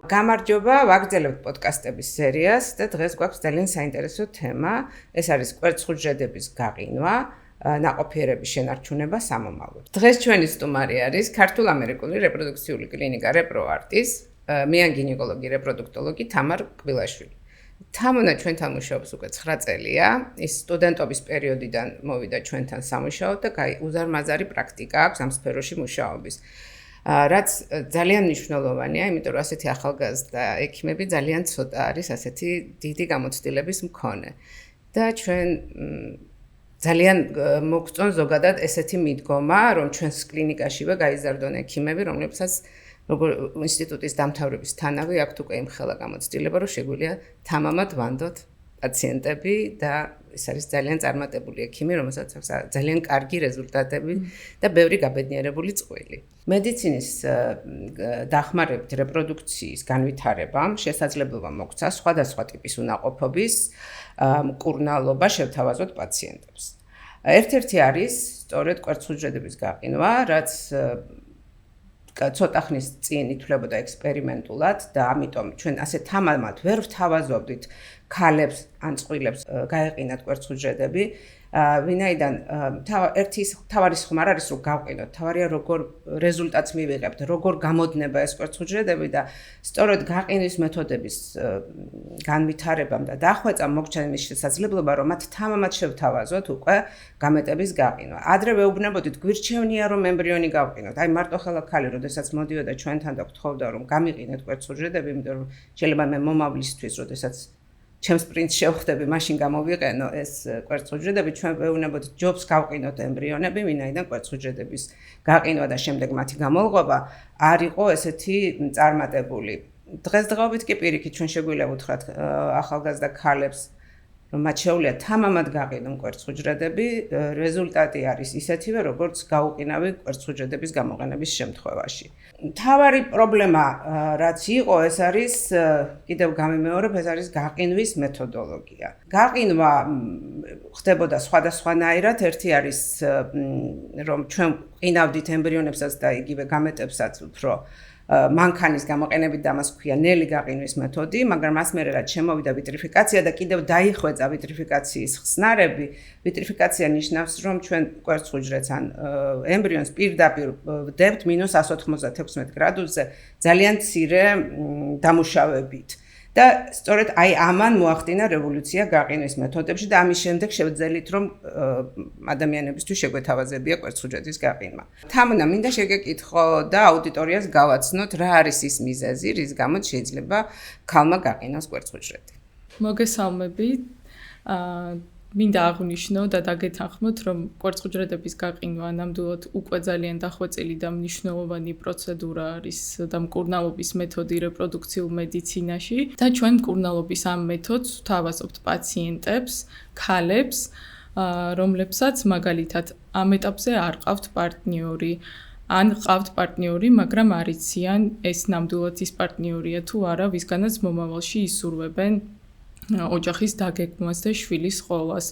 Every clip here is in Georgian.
გამარჯობა, ვაგრძელებთ პოდკასტების სერიას და დღეს გვაქვს ძალიან საინტერესო თემა. ეს არის კვერცხუჯრედების გაყინვა, ნაყოფიერების შენარჩუნება სამომავლოდ. დღეს ჩვენი სტუმარი არის ქართულ-ამერიკული რეპროდუქციული კლინიკა ReproArtis, მეან გინეკოლოგი რეპროდუქტოლოგი თამარ კბილაშვილი. თამონა ჩვენთან მუშაობს უკვე 9 წელია. ის სტუდენტობის პერიოდიდან მოვიდა ჩვენთან სამუშაოდ და უზარმაზარი პრაქტიკა აქვს ამ სფეროში მუშაობის. რაც ძალიან მნიშვნელოვანია, იმიტომ რომ ასეთი ახალგაზრდა ექიმები ძალიან ცოტა არის ასეთი დიდი გამოცდილების მქონე. და ჩვენ ძალიან მოგწონს ზოგადად ესეთი მიდგომა, რომ ჩვენს კლინიკაშივე გაიზარდონ ექიმები, რომლებსაც როგორ ინსტიტუტის დამთავრების თანავე აქვთ უკვე იმხელა გამოცდილება, რომ შეგვიძლია თამამად ვანდოთ პაციენტები და ეს არის ძალიან წარმატებული ექიმი, რომელსაც აქვს ძალიან კარგი რეზულტატები და ბევრი გაბედნიერებული წყვილი. მედიცინის დახმარებით რეპროდუქციის განვითარებამ შესაძლებლობა მოგცა სხვადასხვა ტიპის უნაყოფობის მკურნალობა შევთავაზოთ პაციენტებს. ერთ-ერთი არის სწორედ კვერცხუჯრედების გაყინვა, რაც ცოტა ხნის წინ ითვლებოდა ექსპერიმენტულად და ამიტომ ჩვენ ასე თამამად ვერ ვთავაზობდით ქალებს ან წყვილებს გაეყინათ კვერცხუჯრედები, ვინაიდან ერთი თავარი ხმა არის რომ გავყინოთ, თავარია როგორ რეზულტატს მივიღებთ, როგორ გამოდნება ეს კვერცხუჯრედები და სწორედ გაყინვის მეთოდების განვითარებამ და დახვეწამ მოგჩა იმის შესაძლებლობა, რომ მათ თამამად შევთავაზოთ უკვე გამეტების გაყინვა. ადრე ვეუბნებოდით, გვირჩევნია რომ ემბრიონი გავყინოთ. აი მარტო ხელა ქალი, როდესაც მოდიოდა ჩვენთან და გთხოვდა რომ გამიყინეთ კვერცხუჯრედები, იმიტომ რომ შეიძლება მე მომავლისთვის, როდესაც ჩემს პრინცს შევხვდები, მაშინ გამოვიყენო ეს კვერცხუჯრედები, ჩვენ ვეუბნებოდით, ჯობს გავყინოთ ემბრიონები, ვინაიდან კვერცხუჯრედების გაყინვა და შემდეგ მათი გამოლღობა არ იყო ესეთი წარმატებული. დღესდღეობით კი პირიქით ჩვენ შეგვიძლია ვუთხრათ ახალგაზრდა ქალებს, რომ მათ შეუძლიათ თამამად გაყინონ კვერცხუჯრედები, რეზულტატი არის ისეთივე, როგორც გაუყინავი კვერცხუჯრედების გამოყენების შემთხვევაში. მთავარი პრობლემა, რაც იყო, ეს არის კიდევ გამიმეორებ, ეს არის გაყინვის მეთოდოლოგია. გაყინვა ხდებოდა სხვადასხვანაირად, ერთი არის რომ ჩვენ ყინავდით ემბრიონებსაც და იგივე გამეტებსაც უფრო მანქანის გამოყენებით და მას ქვია ნელი გაყინვის მეთოდი, მაგრამ მას მერე რაც შემოვიდა ვიტრიფიკაცია და კიდევ დაიხვეწა ვიტრიფიკაციის ხსნარები, ვიტრიფიკაცია ნიშნავს, რომ ჩვენ კვერცხუჯრედს ან ემბრიონს პირდაპირ ვდებთ -196 გრადუსზე ძალიან მცირე დამუშავებით. და სწორედ აი ამან მოახდინა რევოლუცია გაყინვის მეთოდებში და ამის შემდეგ შევძელით რომ ადამიანებისთვის შეგვეთავაზებია კვერცხუჯრედის გაყინვა. თამონა, მინდა შეგეკითხო და აუდიტორიას გავაცნოთ, რა არის ის მიზეზი, რის გამოც შეიძლება ქალმა გაყინოს კვერცხუჯრედი. მოგესალმებით. მინდა აღვნიშნო და დაგეთანხმოთ, რომ კვერცხუჯრედების გაყინვა ნამდვილად უკვე ძალიან დახვეწილი და მნიშვნელოვანი პროცედურა არის და მკურნალობის მეთოდი რეპროდუქციულ მედიცინაში და ჩვენ მკურნალობის ამ მეთოდს ვთავაზობთ პაციენტებს, ქალებს, რომლებსაც მაგალითად ამ ეტაპზე არ ყავთ პარტნიორი. ან ყავთ პარტნიორი, მაგრამ არ იციან ეს ნამდვილად ის პარტნიორია თუ არა, ვისგანაც მომავალში ისურვებენ ოჯახის დაგეგმვას და შვილის ყოლას.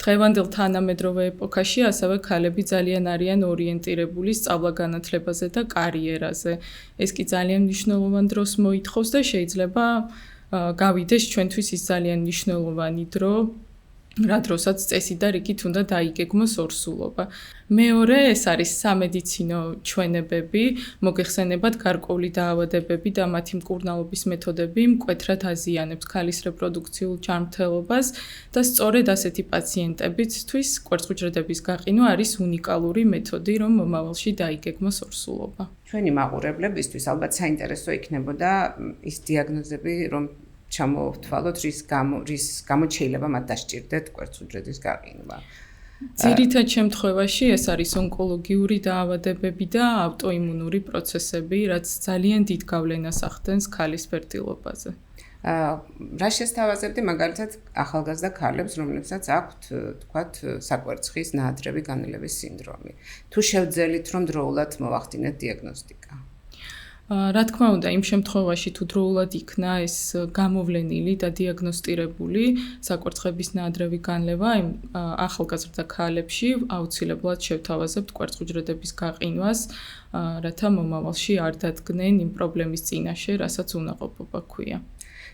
დღევანდელ თანამედროვე ეპოქაში ასევე ქალები ძალიან არიან ორიენტირებული სწავლა-განათლებაზე და კარიერაზე. ეს კი ძალიან მნიშვნელოვან დროს მოითხოვს და შეიძლება გავიდეს ჩვენთვის ის ძალიან მნიშვნელოვანი დრო, რა დროსაც წესი და რიგით უნდა დაიგეგმოს ორსულობა. მეორე, ეს არის სამედიცინო ჩვენებები, მოგეხსენებათ გარკვეული დაავადებები და მათი მკურნალობის მეთოდები მკვეთრად აზიანებს ქალის რეპროდუქციულ ჯანმრთელობას და სწორედ ასეთი პაციენტებისთვის კვერცხუჯრედების გაყინვა არის უნიკალური მეთოდი, რომ მომავალში დაიგეგმოს ორსულობა. ჩვენი მაყურებლებისთვის ალბათ საინტერესო იქნებოდა ის დიაგნოზები, რომ ჩამოვთვალოთ, რის გამო შეიძლება მათ დასჭირდეთ კვერცხუჯრედის გაყინვა. ძირითად შემთხვევაში ეს არის ონკოლოგიური დაავადებები და ავტოიმუნური პროცესები, რაც ძალიან დიდ გავლენას ახდენს ქალის ფერტილობაზე. რა შესთავაზებდი მაგალითად ახალგაზრდა ქალებს, რომლებსაც აქვთ, თქვათ, საკვერცხის ნაადრევი განლევის სინდრომი. თუ შევძელით, რომ დროულად მოვახდინეთ დიაგნოსტიკა. რა თქმა უნდა, იმ შემთხვევაში თუ დროულად იქნა ეს გამოვლენილი და დიაგნოსტირებული საკვერცხების ნაადრევი განლევა, იმ ახალგაზრდა ქალებში აუცილებლად შევთავაზებთ კვერცხუჯრედების გაყინვას, რათა მომავალში არ დადგნენ იმ პრობლემის წინაშე, რასაც უნაყოფობა ჰქვია.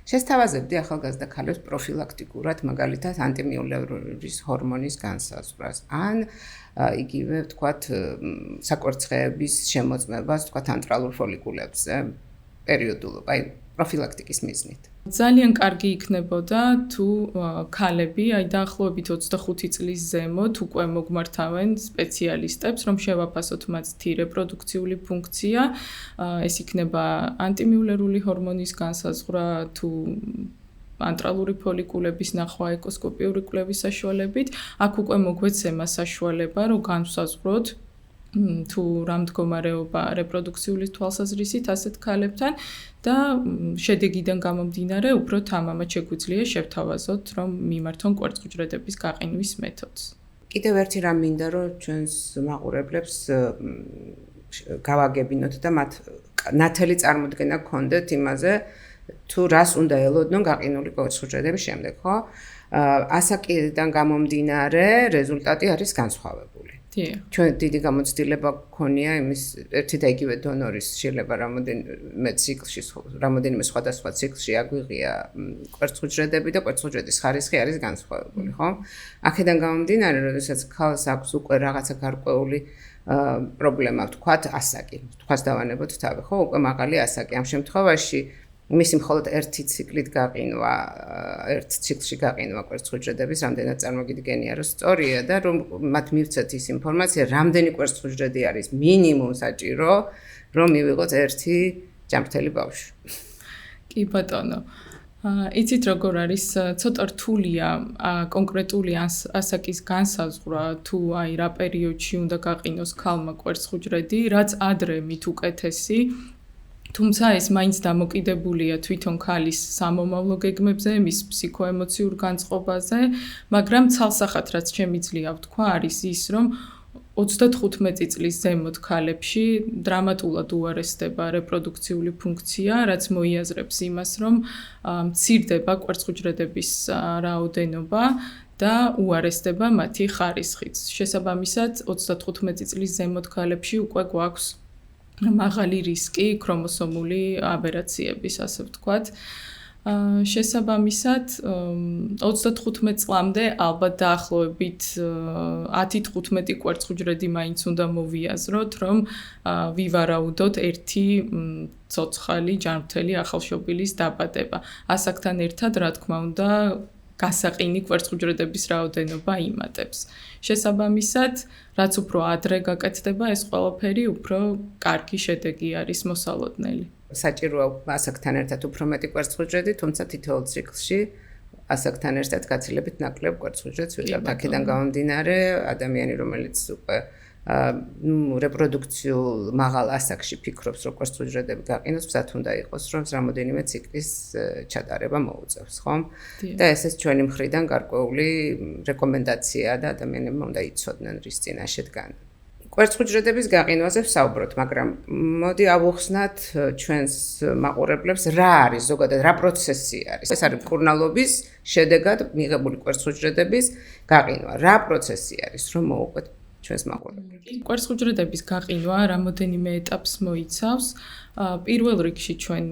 შესთავაზებდი ახალგაზრდა ქალებს პროფილაქტიკურად, მაგალითად ანტიმიულერის ჰორმონის განსაზღვრას, ან იგივე ვთქვათ საკვერცხეების შემოწმებას, ვთქვათ ანტრალურ ფოლიკულებზე პერიოდულად, აი პროფილაქტიკის მიზნით. ძალიან კარგი იქნებოდა თუ ქალები, აი დაახლოებით 25 წლის ზემოთ უკვე მოგმართავენ სპეციალისტებს, რომ შევაფასოთ მათი რეპროდუქციული ფუნქცია, ეს იქნება ანტიმიულერული ჰორმონის განსაზღვრა თუ ანტრალური ფოლიკულების ნახვა ეკოსკოპიური კვლევის საშუალებით, აქ უკვე მოგვეცემა საშუალება, რომ განვსაზღვროთ თუ რა მდგომარეობა რეპროდუქციული თვალსაზრისით ასეთ ქალებთან და შედეგიდან გამომდინარე უფრო თამამად შეგვიძლია შევთავაზოთ, რომ მიმართონ კვერცხუჯრედების გაყინვის მეთოდს. კიდევ ერთი რამ მინდა, რომ ჩვენს მაყურებლებს გავაგებინოთ და მათ ნათელი წარმოდგენა გქონდეთ იმაზე, თუ რას უნდა elodnon გაყინული კვერცხუჯრედების შემდეგ, ხო? ასაკიდან გამომდინარე რეზულტატი არის განსხვავებული. ჩვენ დიდი გამოცდილება გქონია იმის ერთი და იგივე დონორის შეიძლება რამოდენიმე სხვადასხვა ციკლში აგვიღია კვერცხუჯრედები და კვერცხუჯრედის ხარისხი არის განსხვავებული, ხო? აქედან გამომდინარე, როდესაც ქალს აქვს უკვე რაღაცა გარკვეული პრობლემა, ვთქვათ, ასაკი. ვთქვათ, დავანებოთ თავი, ხო? უკვე მაღალი ასაკი. ამ შემთხვევაში მისი მხოლოდ ერთი ციკლით გაყინვა, ერთ ციკლში გაყინვა კვერცხუჯრედების, რამდენად წარმოგიდგენია, რომ სწორია და რომ მათ მივცეთ ის ინფორმაცია, რამდენი კვერცხუჯრედი არის მინიმუმ საჭირო, რომ მივიღოთ ერთი ჯანმრთელი ბავშვი. კი ბატონო. იცით როგორ არის, ცოტა რთულია კონკრეტული ასაკის განსაზღვრა, თუ აი რა პერიოდში უნდა გაყინოს ქალმა კვერცხუჯრედი, რაც ადრე მით უკეთესი. თუმცა ეს მაინც დამოკიდებულია თვითონ ქალის სამომავლო გეგმებზე, მის ფსიქოემოციურ განწყობაზე, მაგრამ ცალსახად რაც შემიძლია ვთქვა, არის ის, რომ 35 წლის ზემოთ ქალებში დრამატულად უარესდება რეპროდუქციული ფუნქცია, რაც მოიაზრებს იმას, რომ მცირდება კვერცხუჯრედების რაოდენობა და უარესდება მათი ხარისხიც. შესაბამისად, 35 წლის ზემოთ ქალებში უკვე გვაქვს მაღალი რისკი ქრომოსომული აბერაციების, ასე ვთქვათ. შესაბამისად, 35 წლამდე ალბათ დაახლოებით 10-15 კვერცხუჯრედი მაინც უნდა მოვიაზროთ, რომ ვივარაუდოთ ერთი ცოცხალი ჯანმრთელი ახალშობილის დაბადება. ასაკთან ერთად, რა თქმა უნდა, გასაყინი კვერცხუჯრედების რაოდენობა იმატებს. შესაბამისად, რაც უფრო ადრე გაკეთდება ეს ყველაფერი, უფრო კარგი შედეგი არის მოსალოდნელი. საჭიროა ასაკთან ერთად უფრო მეტი კვერცხუჯრედი, თუმცა თითოეულ ციკლში ასაკთან ერთად გაცილებით ნაკლებ კვერცხუჯრედს ვიღებთ. აქედან გამომდინარე, ადამიანი, რომელიც უკვე რეპროდუქციულ მაღალ ასაკში ფიქრობს, რომ კვერცხუჯრედები გაყინოს, მზად უნდა იყოს, რომ რამოდენიმე ციკლის ჩატარება მოუწევს, ხო? და ესეც ჩვენი მხრიდან გარკვეული რეკომენდაციაა და ადამიანებმა უნდა იცოდნენ, რის წინაშე დგანან. კვერცხუჯრედების გაყინვაზე ვსაუბროთ, მაგრამ მოდი ავუხსნათ ჩვენს მაყურებლებს, რა არის ზოგადად, რა პროცესი არის. ეს არის მკურნალობის შედეგად მიღებული კვერცხუჯრედების გაყინვა. რა პროცესი არის, რომ მოუყვეთ ჩვენს მაყურებლებს? კვერცხუჯრედების გაყინვა რამოდენიმე ეტაპს მოიცავს. პირველ რიგში ჩვენ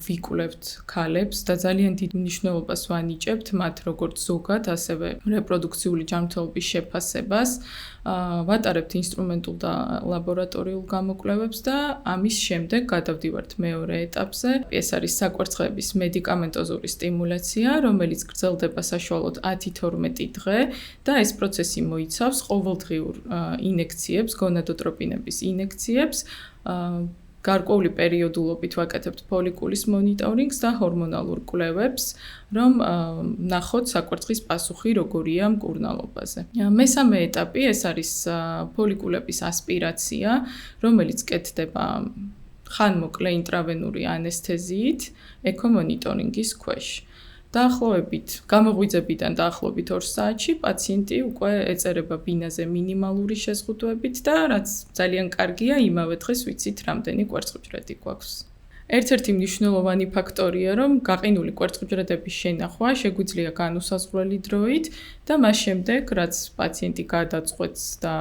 ვიკვლევთ ქალებს და ძალიან დიდ მნიშვნელობას ვანიჭებთ მათ როგორც ზოგად, ასევე რეპროდუქციული ჯანმრთელობის შეფასებას. ვატარებთ ინსტრუმენტულ და ლაბორატორიულ გამოკვლევებს და ამის შემდეგ გადავდივართ მეორე ეტაპზე. ეს არის საკვერცხეების მედიკამენტოზური სტიმულაცია, რომელიც გრძელდება საშუალოდ 10-12 დღე და ეს პროცესი მოიცავს ყოველდღიურ ინექციებს, გონადოტროპინების ინექციებს. გარკვეული პერიოდულობით ვაკეთებთ ფოლიკულის მონიტორინგს და ჰორმონალურ კვლევებს, რომ ნახოთ საკვერცხის პასუხი როგორია მკურნალობაზე. მესამე ეტაპი ეს არის ფოლიკულების ასპირაცია, რომელიც კეთდება ხანმოკლე ინტრავენური ანესთეზიით ეკომონიტორინგის ქვეშ. დაახლოებით გამოღვიძებიდან დაახლოებით 2 საათში პაციენტი უკვე ეწერება ბინაზე მინიმალური შეზღუდვებით და რაც ძალიან კარგია, იმავე დღეს ვიცით, რამდენი კვერცხუჯრედი გვაქვს. ერთ-ერთი მნიშვნელოვანი ფაქტორია, რომ გაყინული კვერცხუჯრედების შენახვა შეგვიძლია განუსაზღვრელი დროით და მას შემდეგ, რაც პაციენტი გადაწყვეტს და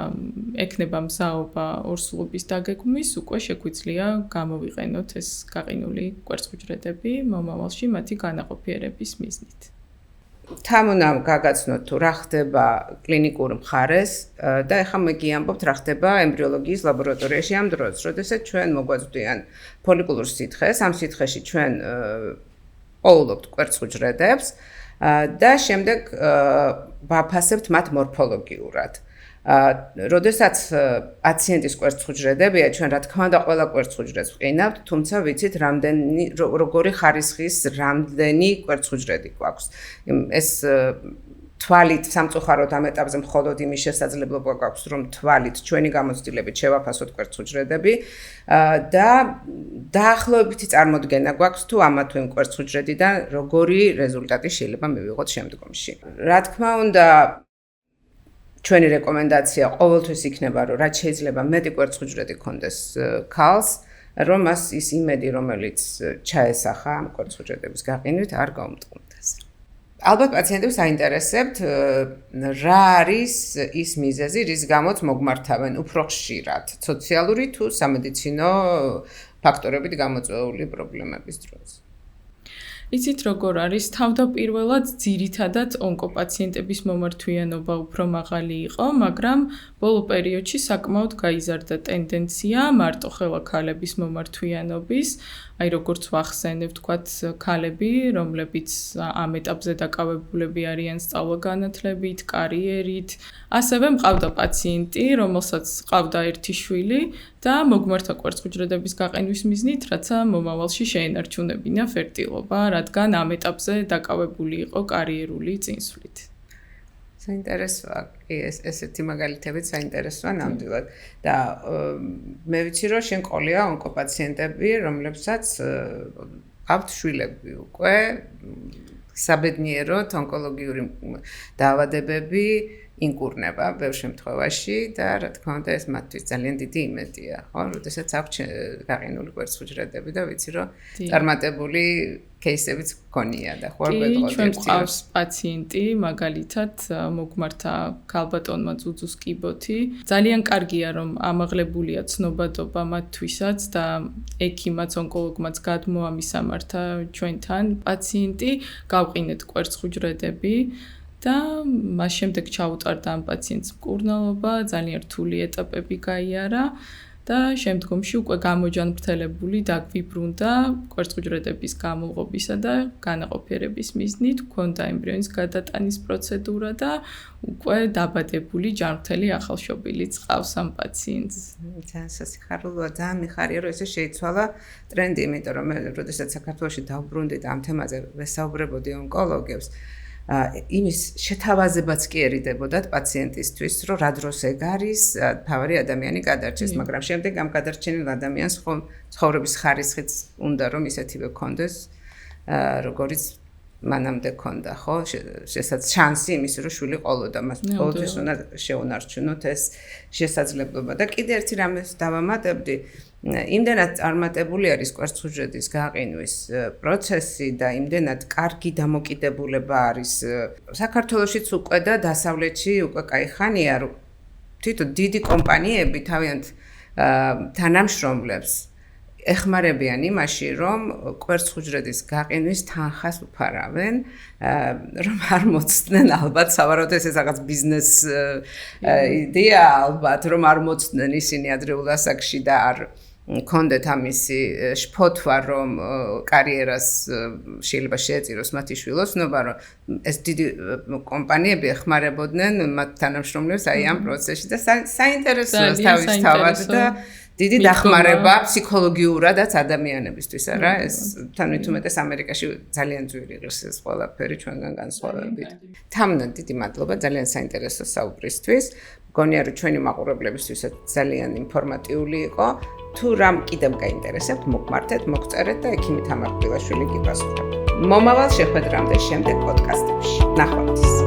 ექნება მზაობა ორსულობის დაგეგმვის, უკვე შეგვიძლია გამოვიყენოთ ეს გაყინული კვერცხუჯრედები მომავალში მათი განაყოფიერების მიზნით. თან უნდა გაგაცნოთ თუ რა ხდება კლინიკურ მხარეს და ეხლა მე გიამბობთ რა ხდება ემბრიოლოგიის ლაბორატორიაში ამ დროს, როდესაც ჩვენ მოგვაწვდიან ფოლიკულურ სითხეს, ამ სითხეში ჩვენ პოულობთ კვერცხუჯრედებს და შემდეგ ვაფასებთ მათ მორფოლოგიურად. როდესაც პაციენტის კვერცხუჯრედებია, ჩვენ რა თქმა უნდა ყველა კვერცხუჯრედს ვყინავთ, თუმცა ვიცით როგორი ხარისხის რამდენი კვერცხუჯრედი გვაქვს. ეს თვალით სამწუხაროდ ამ ეტაპზე მხოლოდ იმის შესაძლებლობა გვაქვს, რომ თვალით ჩვენი გამოცდილებით შევაფასოთ კვერცხუჯრედები და დაახლოებითი წარმოდგენა გვაქვს თუ ამა თუ იმ კვერცხუჯრედიდან როგორი რეზულტატი შეიძლება მივიღოთ შემდგომში. რა თქმა უნდა ჩვენი რეკომენდაცია ყოველთვის იქნება, რომ რაც შეიძლება მეტი კვერცხუჯრედი ქონდეს ქალს, რომ მას ის იმედი, რომელიც ჩაესახა ამ კვერცხუჯრედების გაყინვით, არ გაუმტყუნდეს. ალბათ პაციენტებს აინტერესებთ, რა არის ის მიზეზი, რის გამოც მოგმართავენ უფრო ხშირად, სოციალური თუ სამედიცინო ფაქტორებით გამოწვეული პრობლემების დროს. იცით როგორ არის, თავდაპირველად ძირითადად ონკოპაციენტების მომართვიანობა უფრო მაღალი იყო, მაგრამ ბოლო პერიოდში საკმაოდ გაიზარდა ტენდენცია მარტოხელა ქალების მომართვიანობის, აი როგორც ვახსენებ, თქვათ, ქალები, რომლებიც ამ ეტაპზე დაკავებულები არიან სწავლა-განათლებით, კარიერით. ასევე მყავდა პაციენტი, რომელსაც ჰყავდა ერთი შვილი და მოგმართა კვერცხუჯრედების გაყინვის მიზნით, რაცა მომავალში შეენარჩუნებინა ფერტილობა, რადგან ამ ეტაპზე დაკავებული იყო კარიერული წინსვლით. საინტერესოა, ესეთი მაგალითებიც საინტერესოა ნამდვილად და მე ვიცი, რომ შენ ყოლია ონკოპაციენტები, რომლებსაც ყავთ შვილები უკვე საბედნიეროდ ონკოლოგიური დაავადებები ინკურნება ბევრ შემთხვევაში და რა თქმა უნდა ეს მათთვის ძალიან დიდი იმედია, ხო? როდესაც აქვს გაყინული კვერცხუჯრედები და ვიცი რომ წარმატებული кейსებიც გქონია და ხო არ გვეტყოდეთ. ჩვენ ყავს პაციენტი, მაგალითად მოგმართა ქალბატონმა ძუძუს კიბოთი. ძალიან კარგია რომ ამაღლებულია ცნობადობა მათთვისაც და ექიმაც, ონკოლოგმაც გადმოამისამართა ჩვენთან პაციენტი, გავყინეთ კვერცხუჯრედები. და მას შემდეგ ჩაუტარდა ამ პაციენტს მკურნალობა, ძალიან რთული ეტაპები გაიარა და შემდგომში უკვე გამოჯანმრთელებული დაგვიბრუნდა კვერცხუჯრედების გამულღობისა და განაყოფიერების მიზნით, ჰქონდა ემბრიონის გადატანის პროცედურა და უკვე დაბადებული ჯანმრთელი ახალშობილიც ყავს ამ პაციენტს. ძალიან სასიხარულოა, ძალიან მიხარია, რომ ესე შეიცვალა ტრენდი, იმიტომ რომ მე როდესაც საქართველოში დავბრუნდი და ამ თემაზე ვესაუბრებოდი ონკოლოგებს, იმის შეთავაზებაც კი ერიდებოდათ პაციენტისთვის, რომ რა დროს ეგ არის, თავარი ადამიანი გადარჩეს, მაგრამ შემდეგ ამ გადარჩენილ ადამიანს ხომ ცხოვრების ხარისხიც უნდა რომ ისეთივე გქონდეს, როგორიც მანამდე ქონდა, ხო? შესაც შანსი იმის, რომ შვილი ყოლოდა, მას ყოველთვის უნდა შეუნარჩუნოთ ეს შესაძლებლობა და კიდე ერთი რამეს დავამატებდი, იმდენად წარმატებული არის კვერცხუჯრედის გაყინვის პროცესი და იმდენად კარგი დამოკიდებულება არის საქართველოშიც უკვე და დასავლეთში უკვე კაიხანია, რომ თვითონ დიდი კომპანიები თავიანთ თანამშრომლებს ეხმარებიან იმაში, რომ კვერცხუჯრედის გაყინვის თანხას უფარავენ, რომ არ მოცდნენ ალბათ, სავარაუდოდ ეს რაღაც ბიზნეს იდეა ალბათ, რომ არ მოცდნენ ისინი ადრეულ ასაკში და არ კონდეთ ამისი შფოთვა, რომ კარიერას შეიძლება შეეწიროს მათი შვილოსნობა, რომ ეს დიდი კომპანიები ეხმარებოდნენ მათ თანამშრომლებს აი ამ პროცესში და საინტერესოა თავისთავად და დიდი დახმარება ფსიქოლოგიურადაც ადამიანებისთვის, არა? ეს თან ვითომეტეს ამერიკაში ძალიან ძვირი ღირს ეს ყველაფერი ჩვენგან განსხვავებით. თამნა დიდი მადლობა ძალიან საინტერესო საუბრისთვის. მგონია რომ ჩვენი მაყურებლებისთვისაც ძალიან ინფორმატიული იყო. თუ რამ კიდევ გაინტერესებთ, მოგმართეთ, მოგწერეთ და ექიმი თამარ ბილაშვილი გიპასუხებთ. მომავალ შეხვედრამდე შემდეგ პოდკასტებში. ნახვამდის.